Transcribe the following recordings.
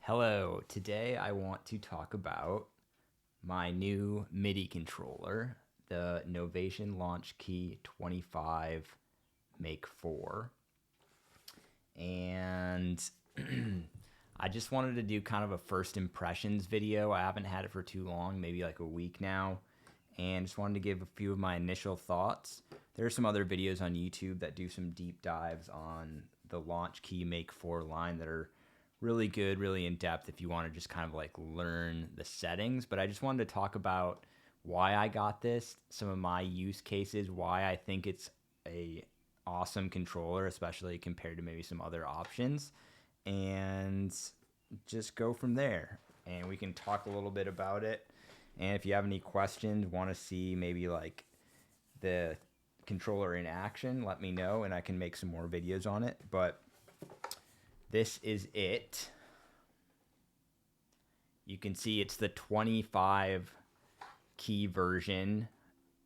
Hello, today I want to talk about my new MIDI controller, the Novation Launchkey 25 MK4. And I just wanted to do kind of a first impressions video. I haven't had it for too long, maybe like a week now, and just wanted to give a few of my initial thoughts. There are some other videos on YouTube that do some deep dives on the Launchkey MK4 line that are really good, really in depth if you want to just kind of like learn the settings. But I just wanted to talk about why I got this, some of my use cases, why I think it's a awesome controller, especially compared to maybe some other options, and just go from there. And we can talk a little bit about it. And if you have any questions, want to see maybe like the controller in action, let me know and I can make some more videos on it. But this is it. You can see it's the 25 key version,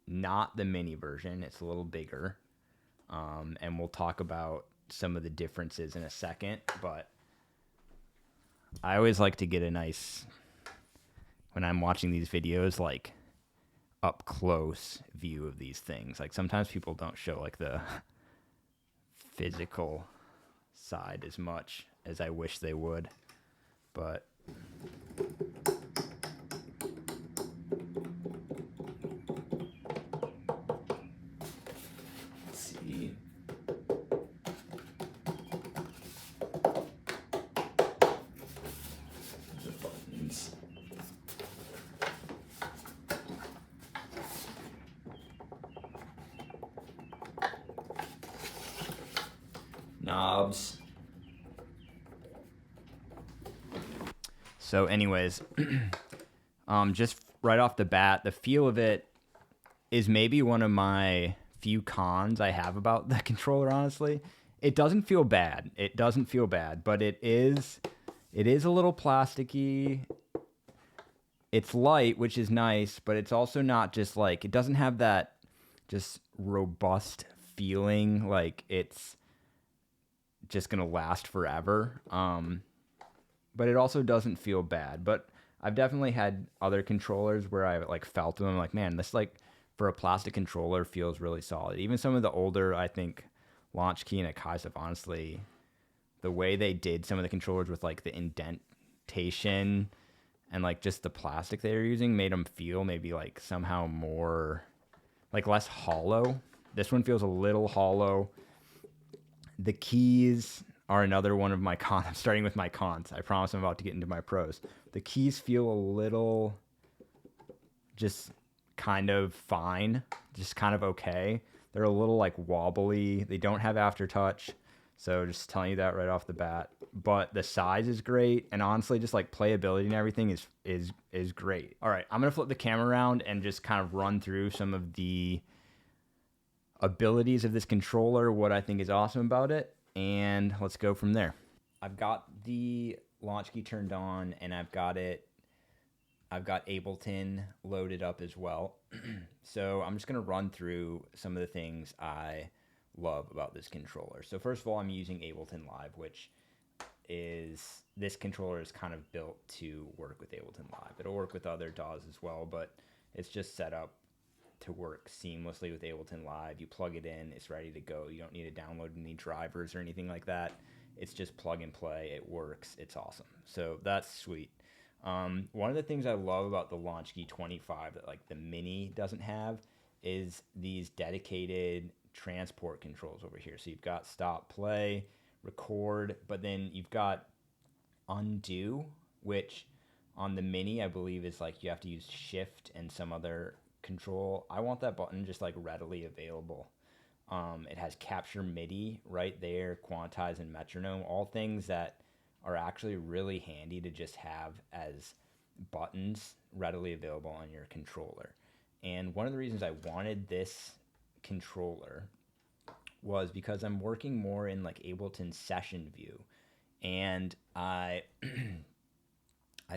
not the mini version. It's a little bigger. And we'll talk about some of the differences in a second. But I always like to get a nice, when I'm watching these videos, like up close view of these things. Like sometimes people don't show like the physical side as much as I wish they would, but let's see. The buttons. Knobs. So anyways, just right off the bat, the feel of it is maybe one of my few cons I have about the controller, honestly. It doesn't feel bad. It doesn't feel bad, but it is a little plasticky. It's light, which is nice, but it's also not just like, it doesn't have that just robust feeling like it's just gonna last forever. But it also doesn't feel bad. But I've definitely had other controllers where I like felt them. I'm like, man, this like for a plastic controller feels really solid. Even some of the older, I think, Launchkey and Akaisiv, honestly, the way they did some of the controllers with like the indentation and like just the plastic they were using made them feel maybe like somehow more like less hollow. This one feels a little hollow. The keys are another one of my cons. I'm starting with my cons. I promise I'm about to get into my pros. The keys feel a little just kind of fine, just kind of okay. They're a little like wobbly. They don't have aftertouch. So just telling you that right off the bat. But the size is great, and honestly, just like playability and everything is great. All right, I'm gonna flip the camera around and just kind of run through some of the abilities of this controller, what I think is awesome about it, and let's go from there. I've got the Launchkey turned on, and I've got Ableton loaded up as well. So I'm just gonna run through some of the things I love about this controller. So first of all, I'm using Ableton Live, which is, this controller is kind of built to work with Ableton Live. It'll work with other DAWs as well, but it's just set up to work seamlessly with Ableton Live. You plug it in, it's ready to go. You don't need to download any drivers or anything like that. It's just plug and play. It works. It's awesome. So that's sweet. One of the things I love about the Launchkey 25 that like the Mini doesn't have is these dedicated transport controls over here. So you've got stop, play, record, but then you've got undo, which on the Mini I believe is like you have to use shift and some other control. I want that button just like readily available. It has capture MIDI right there, quantize and metronome, all things that are actually really handy to just have as buttons readily available on your controller. And one of the reasons I wanted this controller was because I'm working more in like Ableton session view, and I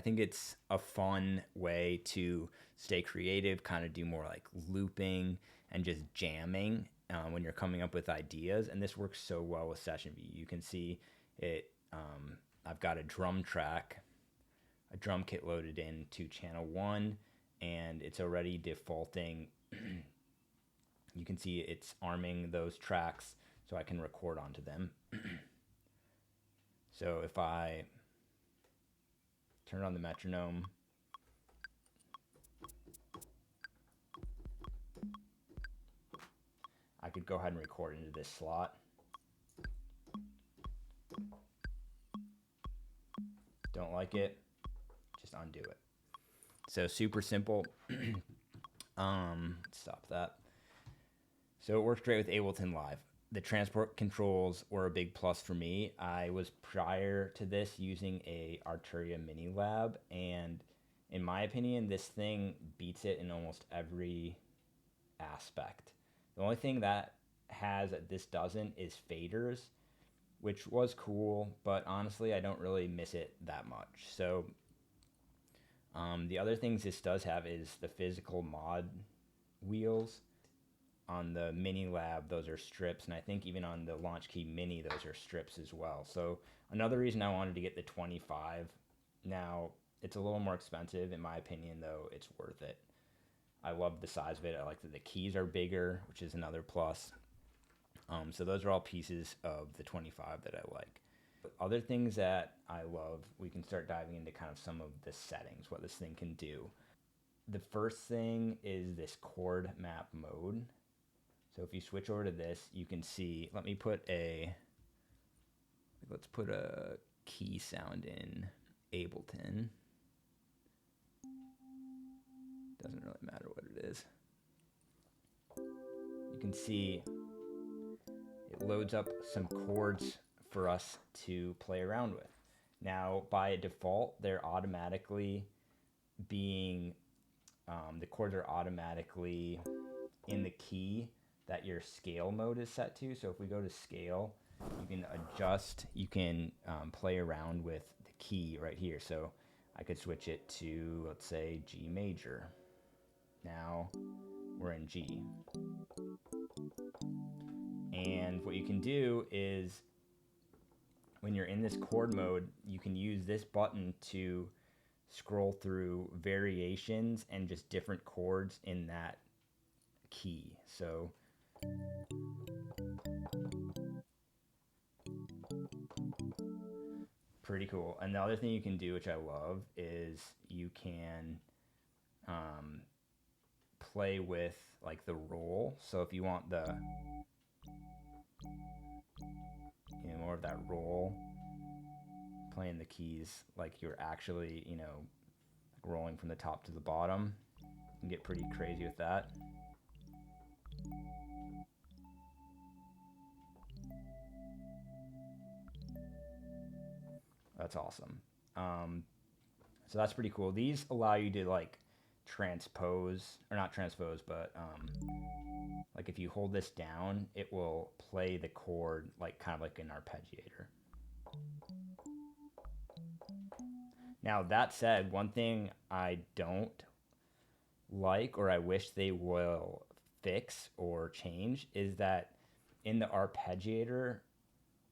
think it's a fun way to stay creative, kind of do more like looping and just jamming when you're coming up with ideas. And this works so well with session view. You can see it. I've got a drum track drum kit loaded in to channel 1, and it's already defaulting. You can see it's arming those tracks so I can record onto them. So if I turn on the metronome, I could go ahead and record into this slot. Don't like it, just undo it. So super simple. Stop that. So it works great with Ableton Live. The transport controls were a big plus for me. I was prior to this using a Arturia Mini Lab, and in my opinion, this thing beats it in almost every aspect. The only thing that this doesn't is faders, which was cool, but honestly, I don't really miss it that much. So the other things this does have is the physical mod wheels. On the Mini Lab, those are strips, and I think even on the Launchkey Mini, those are strips as well. So another reason I wanted to get the 25. Now, it's a little more expensive, in my opinion, though it's worth it. I love the size of it. I like that the keys are bigger, which is another plus. So those are all pieces of the 25 that I like. Other things that I love, we can start diving into kind of some of the settings, what this thing can do. The first thing is this chord map mode. So if you switch over to this, you can see, let's put a key sound in Ableton. Doesn't really matter what it is. You can see it loads up some chords for us to play around with. Now, by default, they're automatically being, the chords are automatically in the key that your scale mode is set to. So if we go to scale, you can adjust, you can play around with the key right here. So I could switch it to, let's say, G major. Now we're in G. And what you can do is, when you're in this chord mode, you can use this button to scroll through variations and just different chords in that key. So pretty cool. And the other thing you can do, which I love, is you can play with like the roll. So if you want the more of that roll, playing the keys like you're actually rolling from the top to the bottom, you can get pretty crazy with that. That's awesome. So that's pretty cool. These allow you to like transpose, or not transpose, but like if you hold this down, it will play the chord like kind of like an arpeggiator. Now that said, one thing I don't like, or I wish they will fix or change, is that in the arpeggiator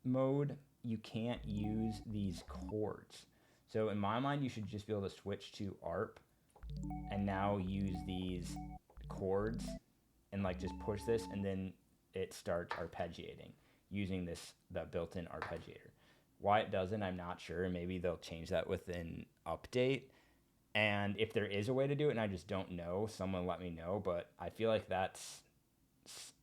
mode, you can't use these chords. So in my mind, you should just be able to switch to ARP and now use these chords and like just push this, and then it starts arpeggiating using the built-in arpeggiator. Why it doesn't, I'm not sure. Maybe they'll change that with an update. And if there is a way to do it and I just don't know, someone let me know. But I feel like that's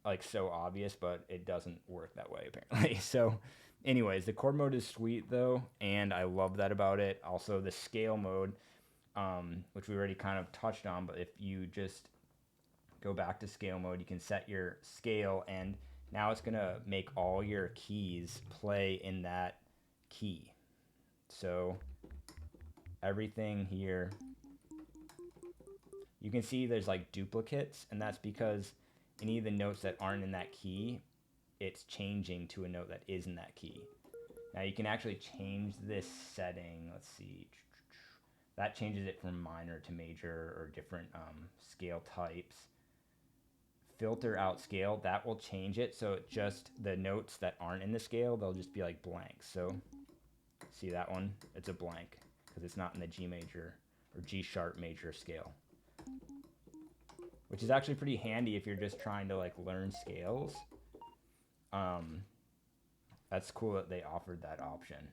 like so obvious, but it doesn't work that way apparently. So anyways, the chord mode is sweet though, and I love that about it. Also the scale mode, which we already kind of touched on, but if you just go back to scale mode, you can set your scale, and now it's gonna make all your keys play in that key. So everything here, you can see there's like duplicates, and that's because any of the notes that aren't in that key, it's changing to a note that is in that key. Now you can actually change this setting. Let's see, that changes it from minor to major or different scale types. Filter out scale, that will change it, so it just, the notes that aren't in the scale, they'll just be like blank. So see that one, it's a blank. because it's not in the G major or G sharp major scale, which is actually pretty handy if you're just trying to like learn scales. That's cool that they offered that option.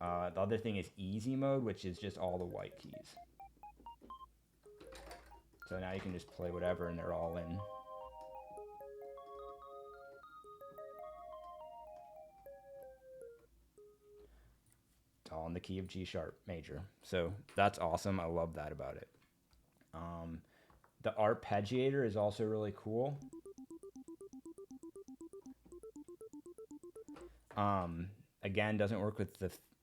The other thing is easy mode, which is just all the white keys. So now you can just play whatever and they're all in. It's all in the key of G sharp major. So that's awesome. I love that about it. The arpeggiator is also really cool. Again, doesn't work with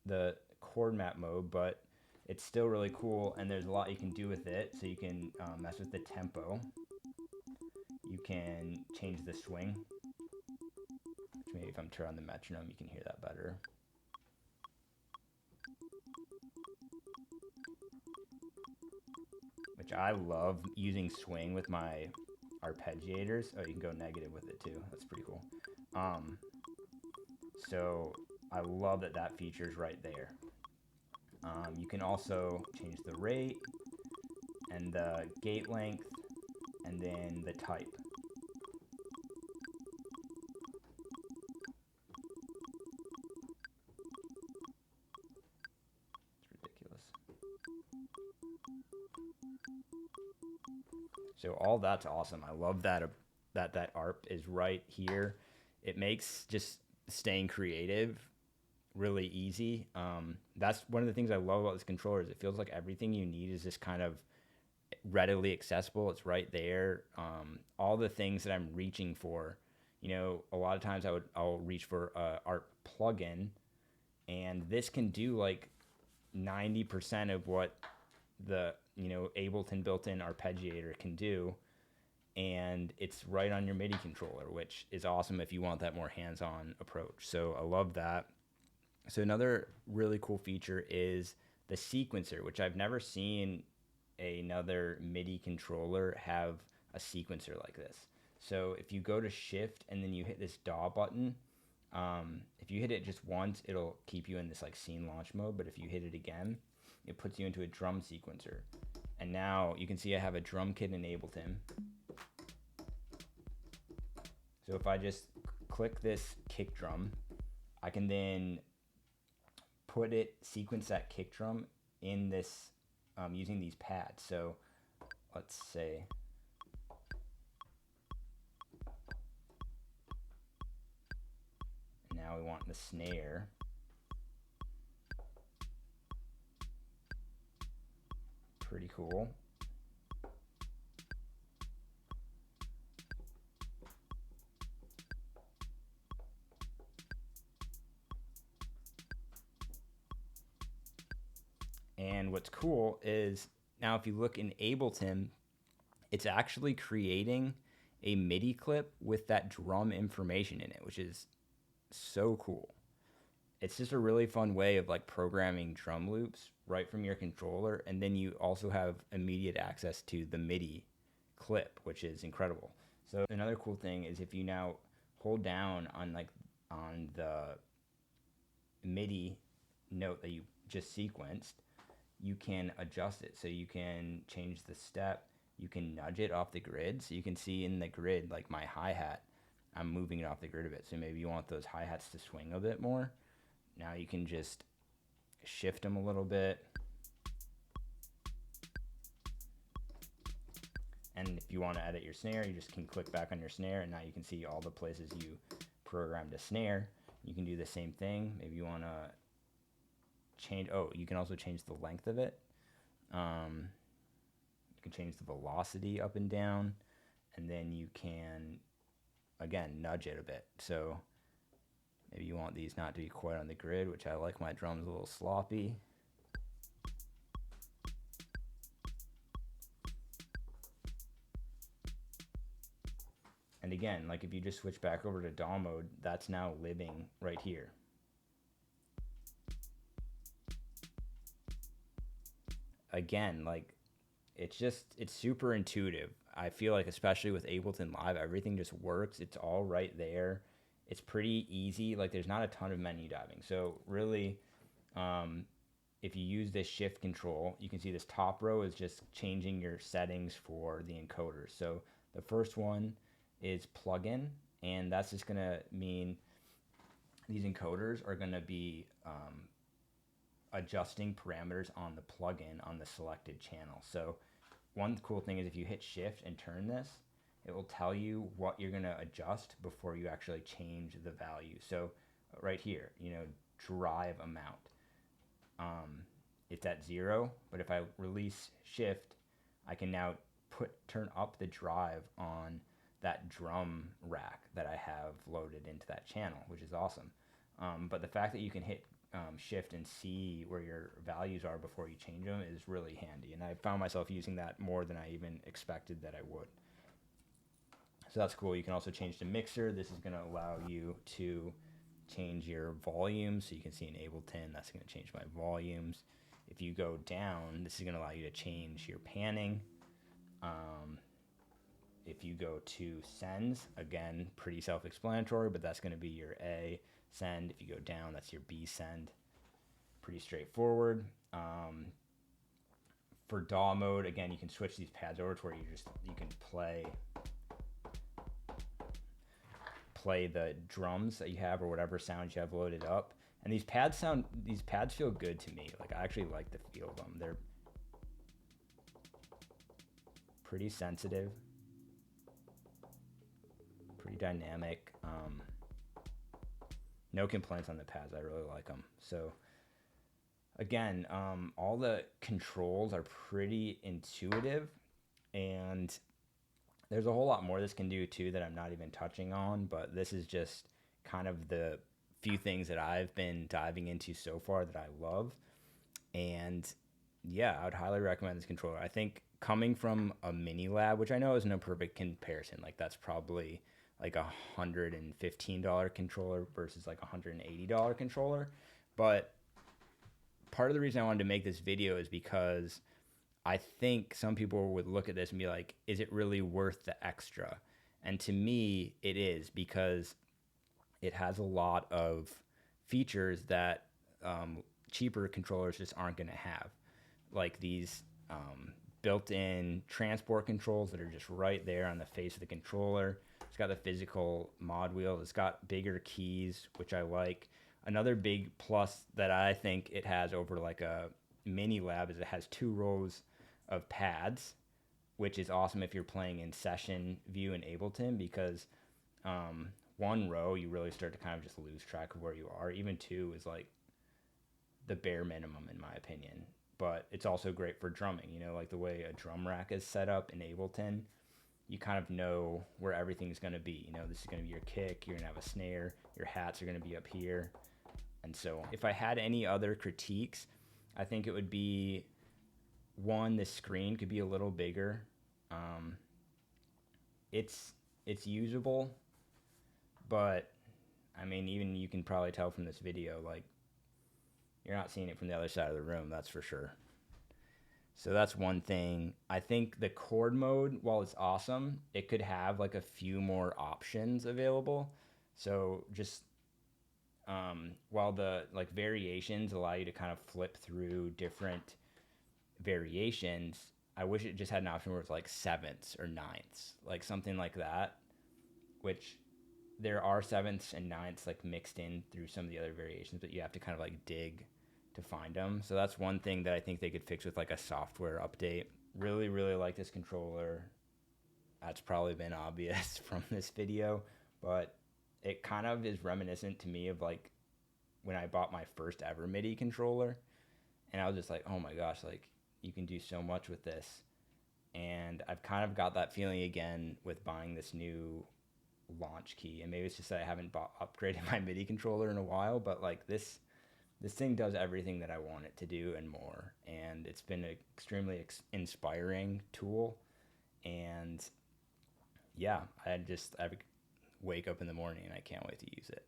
the chord map mode, but it's still really cool, and there's a lot you can do with it. So you can mess with the tempo. You can change the swing, which maybe if I'm turning on the metronome, you can hear that better. Which I love using swing with my arpeggiators. Oh, you can go negative with it too. That's pretty cool. So I love that that feature is right there. You can also change the rate and the gate length and then the type. It's ridiculous. So all that's awesome. I love that that ARP is right here. It makes just staying creative really easy. That's one of the things I love about this controller is it feels like everything you need is just kind of readily accessible. It's right there. All the things that I'm reaching for, you know, a lot of times I'll reach for a ARP plugin, and this can do like 90% of what the, you know, Ableton built-in arpeggiator can do, and it's right on your MIDI controller, which is awesome if you want that more hands-on approach. So I love that. So another really cool feature is the sequencer, which I've never seen another MIDI controller have a sequencer like this. So if you go to shift and then you hit this DAW button, if you hit it just once, it'll keep you in this like scene launch mode. But if you hit it again, it puts you into a drum sequencer. And now you can see I have a drum kit in Ableton. So if I just click this kick drum, I can then sequence that kick drum in this using these pads. So let's say now we want the snare. Pretty cool. And what's cool is now if you look in Ableton, it's actually creating a MIDI clip with that drum information in it, which is so cool. It's just a really fun way of like programming drum loops right from your controller, and then you also have immediate access to the MIDI clip, which is incredible. So another cool thing is if you now hold down on the MIDI note that you just sequenced, you can adjust it. So you can change the step, you can nudge it off the grid. So you can see in the grid, like my hi-hat, I'm moving it off the grid a bit. So maybe you want those hi-hats to swing a bit more. Now you can just shift them a little bit. And if you want to edit your snare, you just can click back on your snare, and now you can see all the places you programmed a snare. You can do the same thing. Maybe you want to change, you can also change the length of it. You can change the velocity up and down, and then you can, again, nudge it a bit. So maybe you want these not to be quite on the grid, which I like my drums a little sloppy. And again, like if you just switch back over to DAW mode, that's now living right here. Again, like it's super intuitive. I feel like especially with Ableton Live, everything just works. It's all right there. It's pretty easy. Like there's not a ton of menu diving. So really, if you use this shift control, you can see this top row is just changing your settings for the encoder. So the first one is plugin, and that's just going to mean these encoders are going to be adjusting parameters on the plugin on the selected channel. So one cool thing is if you hit shift and turn this, it will tell you what you're going to adjust before you actually change the value. So right here, drive amount. It's at 0, but if I release shift, I can now turn up the drive on that drum rack that I have loaded into that channel, which is awesome. But the fact that you can hit shift and see where your values are before you change them is really handy, and I found myself using that more than I even expected that I would. So that's cool. You can also change the mixer. This is going to allow you to change your volume, so you can see in Ableton that's going to change my volumes. If you go down, this is going to allow you to change your panning. If you go to sends, again, pretty self-explanatory, but that's going to be your A send. If you go down, that's your B send. Pretty straightforward. For DAW mode, again, you can switch these pads over to where you can play the drums that you have or whatever sounds you have loaded up. And these pads feel good to me. Like, I actually like the feel of them. They're pretty sensitive, pretty dynamic. No complaints on the pads. I really like them. So again, all the controls are pretty intuitive, and there's a whole lot more this can do too that I'm not even touching on, but this is just kind of the few things that I've been diving into so far that I love. And yeah, I would highly recommend this controller. I think coming from a mini lab, which I know is no perfect comparison, like that's probably like $115 controller versus like $180 controller. But part of the reason I wanted to make this video is because I think some people would look at this and be like, is it really worth the extra? And to me, it is, because it has a lot of features that cheaper controllers just aren't going to have. Like these built-in transport controls that are just right there on the face of the controller. It's got the physical mod wheel. It's got bigger keys, which I like. Another big plus that I think it has over like a mini lab is it has 2 rows of pads, which is awesome if you're playing in session view in Ableton, because 1 row you really start to kind of just lose track of where you are. Even 2 is like the bare minimum in my opinion, but it's also great for drumming. Like the way a drum rack is set up in Ableton, you kind of know where everything's going to be. This is going to be your kick, you're going to have a snare, your hats are going to be up here, and so on. If I had any other critiques, I think it would be, 1, the screen could be a little bigger. It's usable, but I mean, even you can probably tell from this video, like, you're not seeing it from the other side of the room, that's for sure. So that's one thing. I think the chord mode, while it's awesome, it could have like a few more options available. So just while the like variations allow you to kind of flip through different variations, I wish it just had an option where it's like sevenths or ninths, like something like that, which there are sevenths and ninths like mixed in through some of the other variations, but you have to kind of like dig to find them. So that's one thing that I think they could fix with like a software update. Really, really like this controller. That's probably been obvious from this video, but it kind of is reminiscent to me of like when I bought my first ever MIDI controller, and I was just like, oh my gosh, like you can do so much with this. And I've kind of got that feeling again with buying this new Launchkey, and maybe it's just that I haven't upgraded my MIDI controller in a while, but like this thing does everything that I want it to do and more, and it's been an extremely inspiring tool. And yeah, I wake up in the morning and I can't wait to use it.